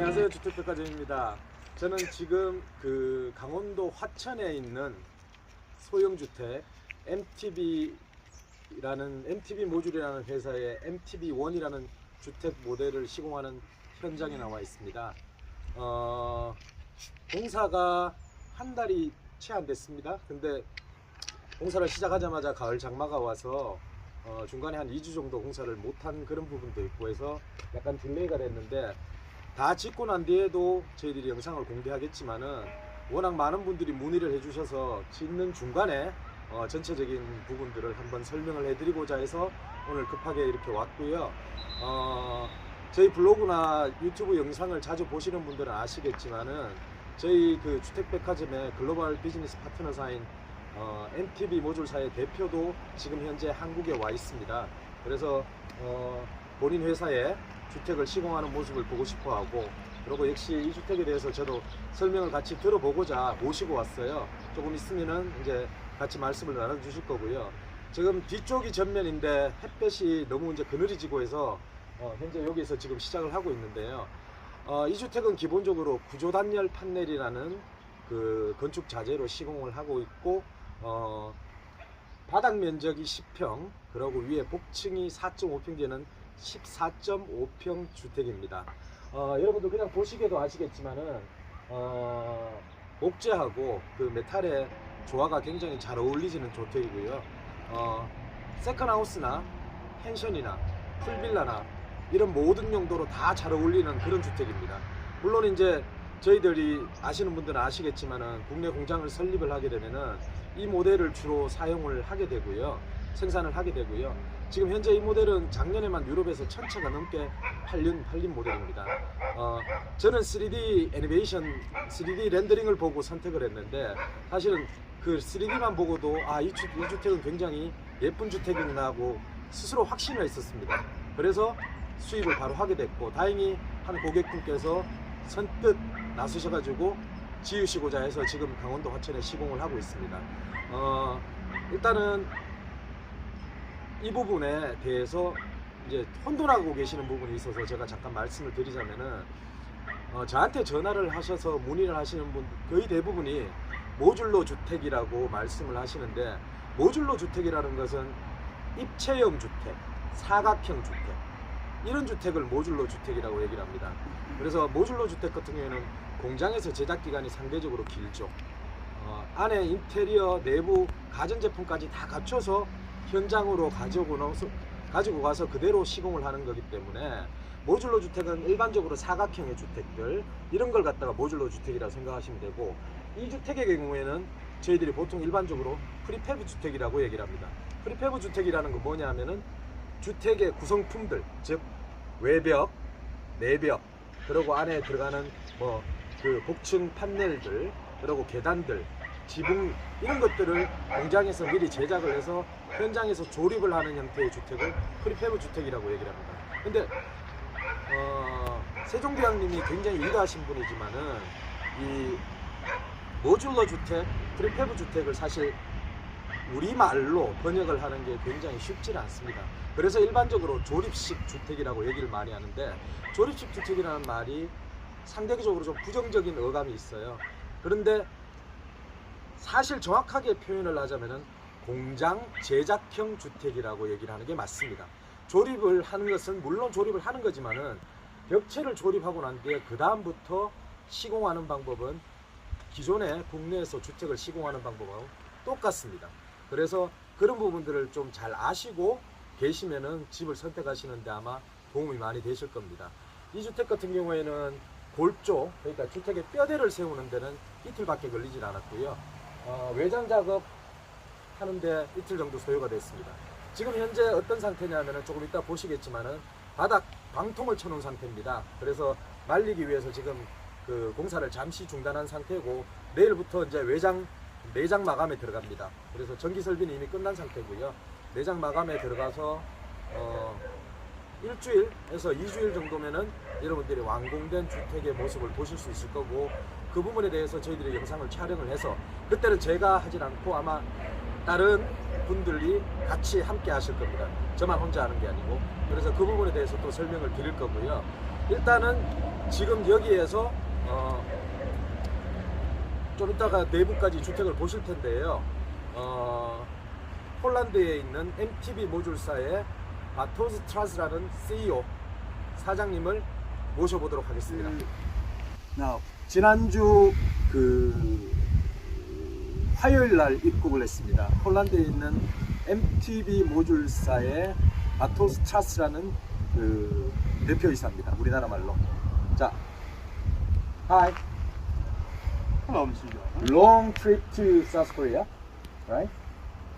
안녕하세요, 주택백화점입니다. 저는 지금 그 강원도 화천에 있는 소형주택 MTB 모듈이라는 회사의 MTB1이라는 주택 모델을 시공하는 현장에 나와 있습니다. 공사가 한 달이 채 안 됐습니다. 근데 공사를 시작하자마자 가을 장마가 와서 중간에 한 2주 정도 공사를 못한 그런 부분도 있고 해서 약간 딜레이가 됐는데, 다 짓고 난 뒤에도 저희들이 영상을 공개하겠지만은 워낙 많은 분들이 문의를 해주셔서 짓는 중간에 전체적인 부분들을 한번 설명을 해드리고자 해서 오늘 급하게 이렇게 왔고요. 저희 블로그나 유튜브 영상을 자주 보시는 분들은 아시겠지만은 저희 그 주택백화점의 글로벌 비즈니스 파트너사인 MTB 모듈사의 대표도 지금 현재 한국에 와 있습니다. 그래서 본인 회사에 주택을 시공하는 모습을 보고 싶어 하고, 그리고 역시 이 주택에 대해서 저도 설명을 같이 들어보고자 모시고 왔어요. 조금 있으면은 이제 같이 말씀을 나눠 주실 거고요. 지금 뒤쪽이 전면인데 햇볕이 너무 이제 그늘이지고 해서 현재 여기서 지금 시작을 하고 있는데요. 이 주택은 기본적으로 구조단열 판넬이라는 그 건축 자재로 시공을 하고 있고, 바닥 면적이 10평, 그리고 위에 복층이 4.5평 되는 14.5평 주택입니다. 여러분들 그냥 보시기에도 아시겠지만은 목재하고 그 메탈의 조화가 굉장히 잘 어울리지는 주택이고요. 세컨하우스나 펜션이나 풀빌라나 이런 모든 용도로 다 잘 어울리는 그런 주택입니다. 물론 이제 저희들이 아시는 분들은 아시겠지만은 국내 공장을 설립을 하게 되면은 이 모델을 주로 사용을 하게 되고요, 생산을 하게 되고요. 지금 현재 이 모델은 작년에만 유럽에서 1000차가 넘게 팔린 모델입니다. 저는 3D 애니메이션, 3D 렌더링을 보고 선택을 했는데, 사실은 그 3D만 보고도 이 주택은 굉장히 예쁜 주택이구나 하고 스스로 확신을 했었습니다. 그래서 수입을 바로 하게 됐고, 다행히 한 고객분께서 선뜻 나서셔가지고 지으시고자 해서 지금 강원도 화천에 시공을 하고 있습니다. 일단은 이 부분에 대해서 이제 혼돈하고 계시는 부분이 있어서 제가 잠깐 말씀을 드리자면은, 저한테 전화를 하셔서 문의를 하시는 분 거의 대부분이 모듈로 주택이라고 말씀을 하시는데, 모듈로 주택이라는 것은 입체형 주택, 사각형 주택, 이런 주택을 모듈로 주택이라고 얘기를 합니다. 그래서 모듈로 주택 같은 경우에는 공장에서 제작 기간이 상대적으로 길죠. 안에 인테리어, 내부 가전제품까지 다 갖춰서 현장으로 가지고 가서 그대로 시공을 하는 거기 때문에, 모듈로 주택은 일반적으로 사각형의 주택들, 이런 걸 갖다가 모듈로 주택이라고 생각하시면 되고, 이 주택의 경우에는 저희들이 보통 일반적으로 프리패브 주택이라고 얘기를 합니다. 프리패브 주택이라는 건 뭐냐 하면은 주택의 구성품들, 즉 외벽, 내벽, 그리고 안에 들어가는 그 복층 판넬들, 그리고 계단들, 지붕, 이런 것들을 공장에서 미리 제작을 해서 현장에서 조립을 하는 형태의 주택을 프리패브 주택이라고 얘기를 합니다. 근데 세종대왕님이 굉장히 위대하신 분이지만은 이 모듈러 주택, 프리패브 주택을 사실 우리말로 번역을 하는 게 굉장히 쉽지는 않습니다. 그래서 일반적으로 조립식 주택이라고 얘기를 많이 하는데, 조립식 주택이라는 말이 상대적으로 좀 부정적인 어감이 있어요. 그런데 사실 정확하게 표현을 하자면은 공장 제작형 주택이라고 얘기를 하는 게 맞습니다. 조립을 하는 것은 물론 조립을 하는 거지만은 벽체를 조립하고 난 뒤에 그 다음부터 시공하는 방법은 기존에 국내에서 주택을 시공하는 방법하고 똑같습니다. 그래서 그런 부분들을 좀 잘 아시고 계시면은 집을 선택하시는데 아마 도움이 많이 되실 겁니다. 이 주택 같은 경우에는 골조, 그러니까 주택의 뼈대를 세우는 데는 이틀밖에 걸리질 않았고요. 외장 작업 하는데 이틀 정도 소요가 됐습니다. 지금 현재 어떤 상태냐면은 조금 이따 보시겠지만은 바닥 방통을 쳐놓은 상태입니다. 그래서 말리기 위해서 지금 그 공사를 잠시 중단한 상태고, 내일부터 이제 내장 마감에 들어갑니다. 그래서 전기 설비는 이미 끝난 상태고요. 내장 마감에 들어가서 일주일에서 2주일 정도면은 여러분들이 완공된 주택의 모습을 보실 수 있을 거고, 그 부분에 대해서 저희들이 영상을 촬영을 해서 그때는 제가 하진 않고 아마 다른 분들이 같이 함께 하실 겁니다. 저만 혼자 하는 게 아니고. 그래서 그 부분에 대해서 또 설명을 드릴 거고요. 일단은 지금 여기에서 좀 이따가 내부까지 주택을 보실 텐데요. 폴란드에 있는 MTB 모듈사의 바토스 트라스라는 CEO 사장님을 모셔보도록 하겠습니다. Now, 지난주 화요일 날 입국을 했습니다. 폴란드에 있는 MTB 모듈사의 바토스 트라스라는 대표이사입니다. 우리나라 말로. 자, Hi. hello, Mr. John. Long trip to South Korea, right?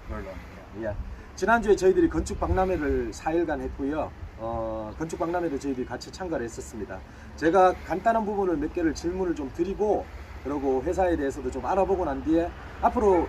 Very long. Yeah. 지난주에 저희들이 건축 박람회를 4일간 했고요. 건축 박람회도 저희들이 같이 참가를 했었습니다. 제가 간단한 부분을 몇 개를 질문을 좀 드리고 그리고 회사에 대해서도 좀 알아보고 난 뒤에 앞으로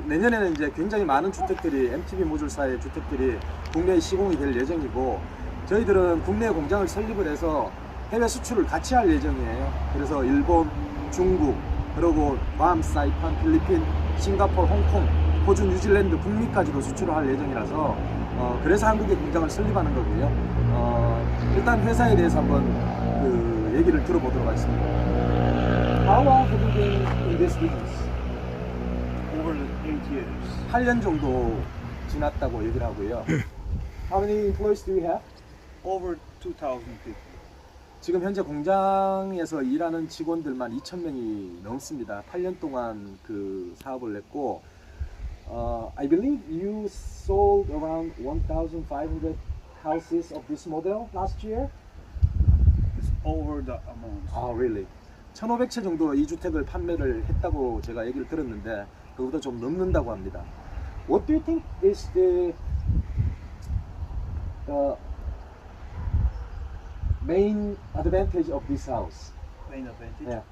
내년에는 이제 굉장히 많은 주택들이 MTB 모듈사의 주택들이 국내에 시공이 될 예정이고 저희들은 국내 공장을 설립을 해서 해외 수출을 같이 할 예정이에요. 그래서 일본, 중국, 그리고 괌, 사이판, 필리핀, 싱가포르, 홍콩, 호주, 뉴질랜드, 북미까지도 수출을 할 예정이라서 그래서 한국에 공장을 설립하는 거고요. 일단 회사에 대해서 한번 얘기를 들어보도록 하겠습니다. How long have you been in this business? Over 8 years. 8년 정도 지났다고 얘기를 하고요. How many employees do you have? Over 2,000 people. 지금 현재 공장에서 일하는 직원들만 2,000명이 넘습니다. 8년 동안 그 사업을 했고, I believe you sold around 1,500 houses of this model last year. It's over the amount. Ah, really? 1,500채 정도 이 주택을 판매를 했다고 제가 얘기를 들었는데 그보다 좀 넘는다고 합니다. What do you think is the main advantage of this house? Main advantage. Yeah.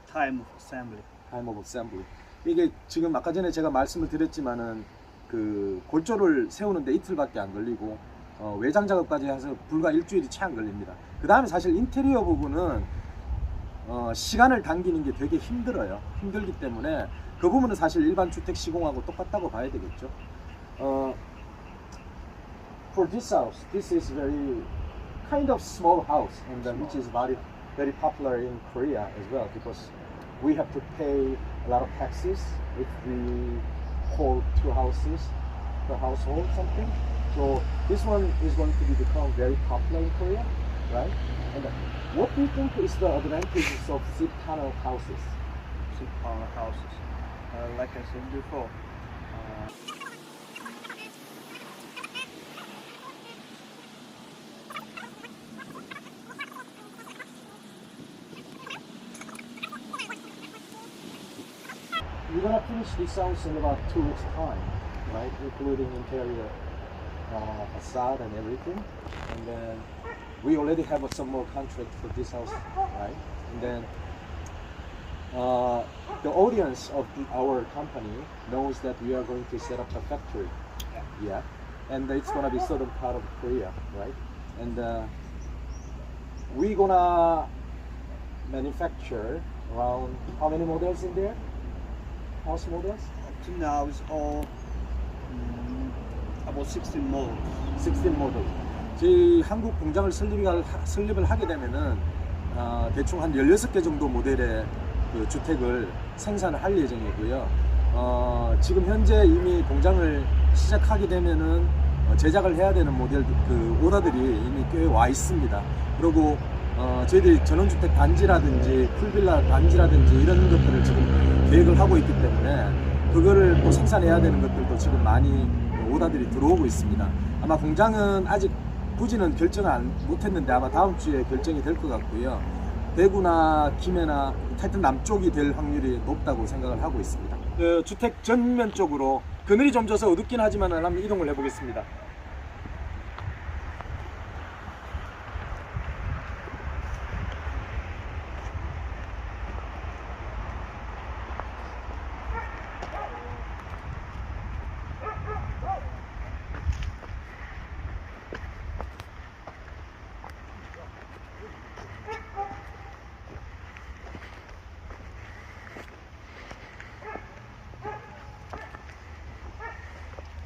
Time of assembly. Time of assembly. 이게 지금 아까 전에 제가 말씀을 드렸지만은 그 골조를 세우는데 이틀밖에 안 걸리고 외장 작업까지 해서 불과 일주일이 채 안 걸립니다. 그 다음에 사실 인테리어 부분은 시간을 당기는 게 되게 힘들어요. 힘들기 때문에 그 부분은 사실 일반 주택 시공하고 똑같다고 봐야 되겠죠. For this house, this is very kind of small house, and which is very popular in Korea as well because we have to pay a lot of taxes if we hold 2 houses per household something. So this one is going to become very popular in Korea, right? And what do you think is the advantages of seat panel houses? Seat panel houses. Like I said before. We're gonna finish this house in about 2 weeks time, right? Including interior, facade and everything. And then we already have some more contract for this house, right? And then the audience of our company knows that we are going to set up a factory. Yeah. And it's gonna be southern part of Korea, right? And we're gonna manufacture around how many models in there? House models? Up to now it's all about 16 models. 16 models. 저희 한국 공장을 설립을 하게 되면은 대충 한 16개 정도 모델의 그 주택을 생산을 할 예정이고요. 지금 현재 이미 공장을 시작하게 되면은 제작을 해야 되는 모델 그 오더들이 이미 꽤 와 있습니다. 그리고 저희들이 전원주택 단지라든지 풀빌라 단지라든지 이런 것들을 지금 계획을 하고 있기 때문에 그거를 또 생산해야 되는 것들도 지금 많이 오더들이 들어오고 있습니다. 아마 공장은 아직 부지는 결정을 못했는데 아마 다음 주에 결정이 될 것 같고요. 대구나 김해나 하여튼 남쪽이 될 확률이 높다고 생각을 하고 있습니다. 주택 전면 쪽으로 그늘이 좀 져서 어둡긴 하지만 한번 이동을 해보겠습니다.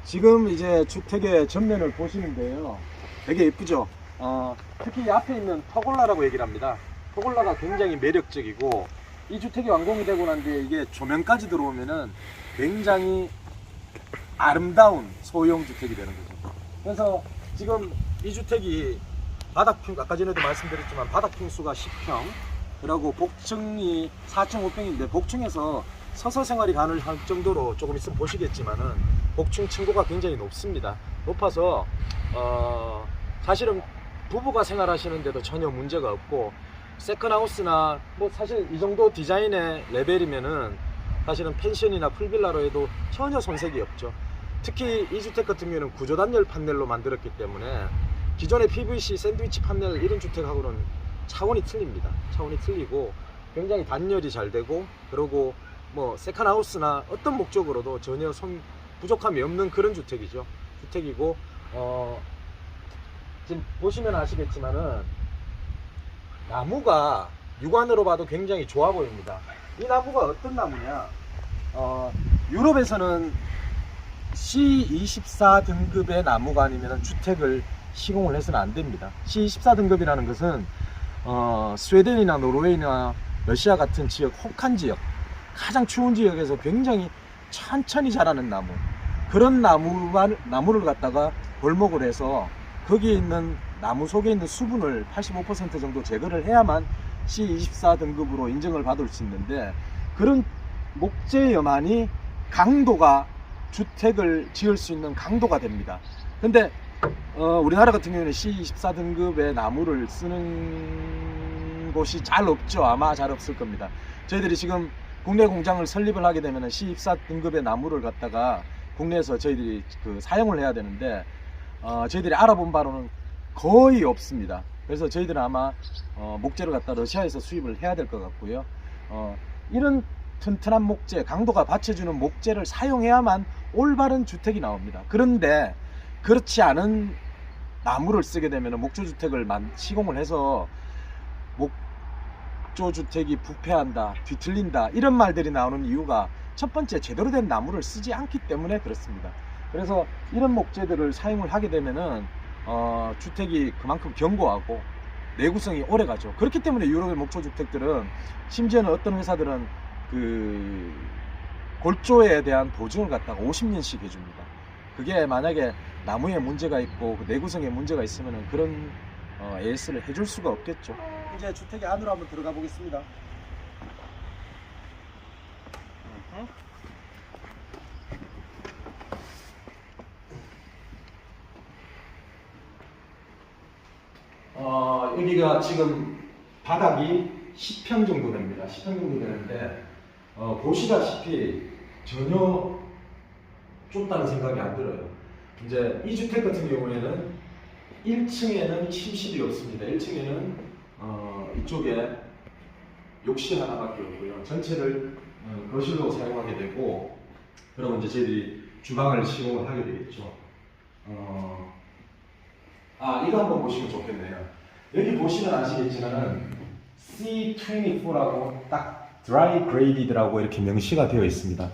지금 이제 주택의 전면을 보시는데요. 되게 예쁘죠? 특히 이 앞에 있는 퍼골라라고 얘기를 합니다. 퍼골라가 굉장히 매력적이고, 이 주택이 완공이 되고 난 뒤에 이게 조명까지 들어오면은 굉장히 아름다운 소형 주택이 되는 거죠. 그래서 지금 이 주택이 바닥평, 아까 전에도 말씀드렸지만 바닥평수가 10평, 그리고 복층이 4.5평인데 복층에서 서서 생활이 가능할 정도로, 조금 있으면 보시겠지만은 복층 층고가 굉장히 높습니다. 높아서 사실은 부부가 생활하시는데도 전혀 문제가 없고, 세컨하우스나 뭐 사실 이 정도 디자인의 레벨이면은 사실은 펜션이나 풀빌라로 해도 전혀 손색이 없죠. 특히 이 주택 같은 경우는 구조단열 판넬로 만들었기 때문에 기존의 PVC 샌드위치 판넬 이런 주택하고는 차원이 틀립니다. 차원이 틀리고 굉장히 단열이 잘 되고, 그리고 뭐 세컨하우스나 어떤 목적으로도 전혀 부족함이 없는 그런 주택이죠. 주택이고, 지금 보시면 아시겠지만은 나무가 육안으로 봐도 굉장히 좋아 보입니다. 이 나무가 어떤 나무냐? 유럽에서는 C24 등급의 나무가 아니면 주택을 시공을 해서는 안 됩니다. C24 등급이라는 것은 스웨덴이나 노르웨이나 러시아 같은 지역, 혹한 지역, 가장 추운 지역에서 굉장히 천천히 자라는 나무, 그런 나무를 갖다가 벌목을 해서 거기에 있는 나무 속에 있는 수분을 85% 정도 제거를 해야만 C24 등급으로 인정을 받을 수 있는데, 그런 목재여만이 강도가, 주택을 지을 수 있는 강도가 됩니다. 근데 우리나라 같은 경우는 C24 등급의 나무를 쓰는 곳이 잘 없죠. 아마 잘 없을 겁니다. 저희들이 지금 국내 공장을 설립을 하게 되면 C24 등급의 나무를 갖다가 국내에서 저희들이 사용을 해야 되는데, 저희들이 알아본 바로는 거의 없습니다. 그래서 저희들은 아마 목재를 갖다 러시아에서 수입을 해야 될 것 같고요. 이런 튼튼한 목재, 강도가 받쳐주는 목재를 사용해야만 올바른 주택이 나옵니다. 그런데 그렇지 않은 나무를 쓰게 되면 목조주택을 시공을 해서 목조주택이 부패한다, 뒤틀린다, 이런 말들이 나오는 이유가 첫 번째, 제대로 된 나무를 쓰지 않기 때문에 그렇습니다. 그래서 이런 목재들을 사용을 하게 되면은 주택이 그만큼 견고하고 내구성이 오래 가죠. 그렇기 때문에 유럽의 목조주택들은, 심지어는 어떤 회사들은 골조에 대한 보증을 갖다가 50년씩 해줍니다. 그게 만약에 나무에 문제가 있고 내구성에 문제가 있으면 그런 AS를 해줄 수가 없겠죠. 이제 주택의 안으로 한번 들어가 보겠습니다. 여기가 지금 바닥이 10평 정도 됩니다. 10평 정도 되는데, 보시다시피 전혀 좁다는 생각이 안 들어요. 이제 이 주택 같은 경우에는 1층에는 침실이 없습니다. 1층에는 이쪽에 욕실 하나밖에 없고요. 전체를 거실로 사용하게 되고, 그러면 이제 저희들이 주방을 시공을 하게 되겠죠. 이거 한번 보시면 좋겠네요. 여기 보시면 아시겠지만은 C24라고 딱 드라이 그레이디드라고 이렇게 명시가 되어 있습니다.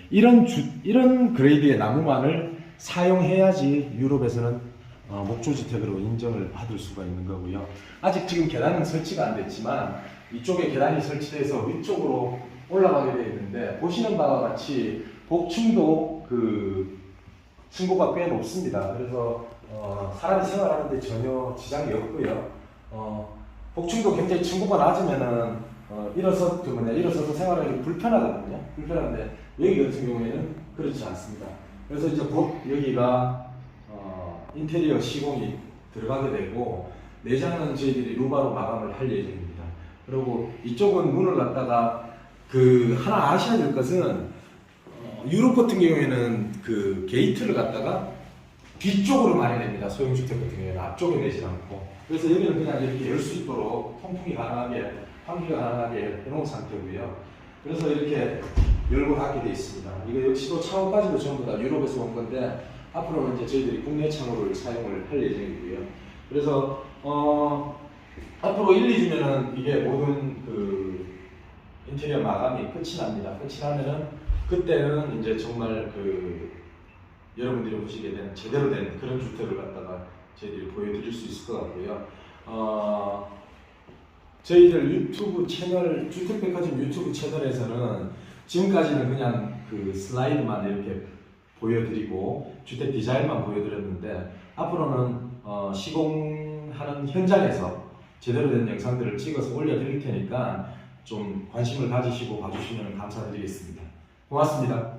이런 그레이드의 나무만을 사용해야지 유럽에서는 목조주택으로 인정을 받을 수가 있는 거고요. 아직 지금 계단은 설치가 안 됐지만 이쪽에 계단이 설치돼서 위쪽으로 올라가게 되어 있는데, 보시는 바와 같이 복층도 층고가 꽤 높습니다. 그래서 사람이 생활하는데 전혀 지장이 없고요. 복층도 굉장히 층고가 낮으면은 일어서서 생활하기 불편하거든요. 불편한데 여기 같은 경우에는 그렇지 않습니다. 그래서 이제 곧 여기가 인테리어 시공이 들어가게 되고, 내장은 저희들이 루바로 마감을 할 예정입니다. 그리고 이쪽은 문을 갖다가 하나 아셔야 될 것은, 유럽 같은 경우에는 게이트를 갖다가 뒤쪽으로 많이 냅니다. 소형주택 같은 경우에는 앞쪽에 내지 않고. 그래서 여기는 그냥 이렇게 열 수 있도록 통풍이 가능하게, 환기가 가능하게 해놓은 상태고요. 그래서 이렇게 열고 닫게 되어 있습니다. 이거 역시도 창호까지도 전부 다 유럽에서 온 건데, 앞으로는 이제 저희들이 국내 창호를 사용을 할 예정이고요. 그래서 앞으로 1, 2주면은 이게 모든 인테리어 마감이 끝이 납니다. 끝이 나면은 그때는 이제 정말 여러분들이 보시게 된 제대로 된 그런 주택을 갖다가 저희들이 보여드릴 수 있을 것 같고요. 저희들 유튜브 채널, 주택백화점 유튜브 채널에서는 지금까지는 그냥 그 슬라이드만 이렇게 보여드리고 주택 디자인만 보여드렸는데, 앞으로는 시공하는 현장에서 제대로 된 영상들을 찍어서 올려드릴 테니까 좀 관심을 가지시고 봐주시면 감사드리겠습니다. 고맙습니다.